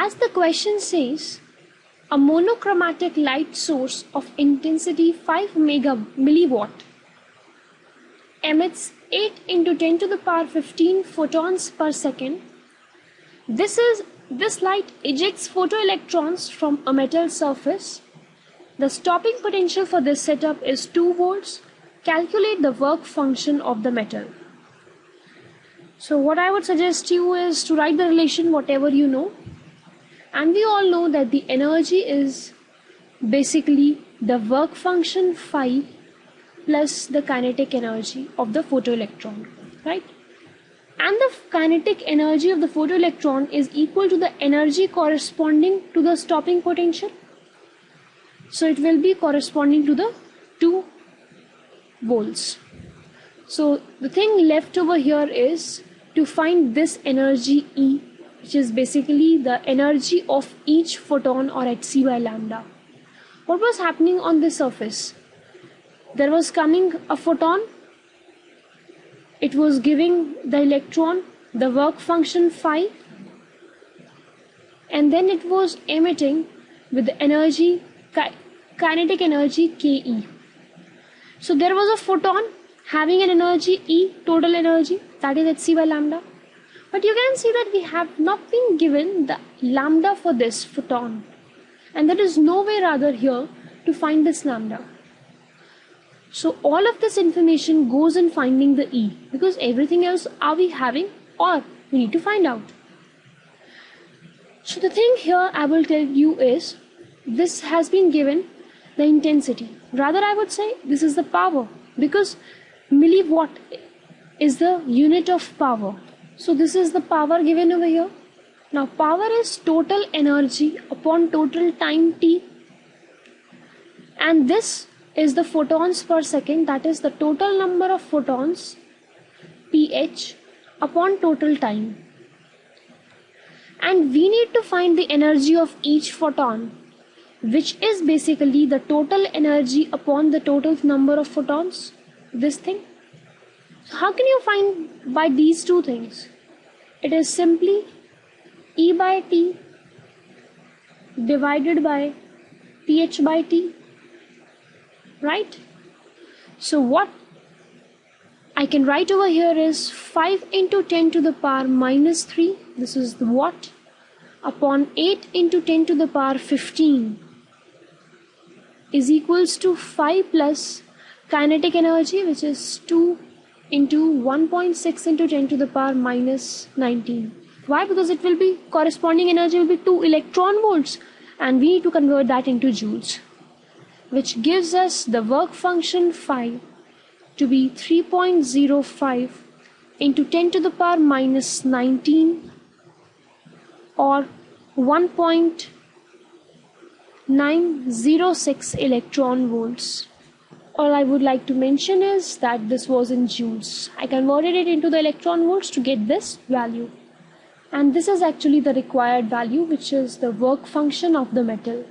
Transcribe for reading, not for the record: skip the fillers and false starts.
As the question says, a monochromatic light source of intensity 5 milliwatt emits 8 into 10 to the power 15 photons per second. This light ejects photoelectrons from a metal surface. The stopping potential for this setup is 2 volts. Calculate the work function of the metal. So what I would suggest you is to write the relation whatever you know. And we all know that the energy is basically the work function phi plus the kinetic energy of the photoelectron, right? And the kinetic energy of the photoelectron is equal to the energy corresponding to the stopping potential. So it will be corresponding to the 2 volts. So the thing left over here is to find this energy E, which is basically the energy of each photon or hc by lambda. What was happening on the surface? There was coming a photon, it was giving the electron the work function phi, and then it was emitting with the energy, kinetic energy Ke. So there was a photon having an energy E, total energy, that is hc by lambda. But you can see that we have not been given the lambda for this photon, and there is no way rather here to find this lambda. So all of this information goes in finding the E, because everything else are we having or we need to find out. So the thing here I will tell you is, this has been given the intensity. Rather I would say this is the power, because milliwatt is the unit of power. So this is the power given over here. Now power is total energy upon total time t, and this is the photons per second, that is the total number of photons ph upon total time. And we need to find the energy of each photon, which is basically the total energy upon the total number of photons, this thing. So how can you find by these two things? It is simply E by T divided by pH by T, right? So what I can write over here is 5 into 10 to the power minus 3, this is the watt, upon 8 into 10 to the power 15 is equals to 5 plus kinetic energy, which is 2 into 1.6 into 10 to the power minus 19. Why? Because it will be corresponding energy will be 2 electron volts, and we need to convert that into joules, which gives us the work function phi to be 3.05 into 10 to the power minus 19, or 1.906 electron volts. All I would like to mention is that this was in joules. I converted it into the electron volts to get this value. And this is actually the required value, which is the work function of the metal.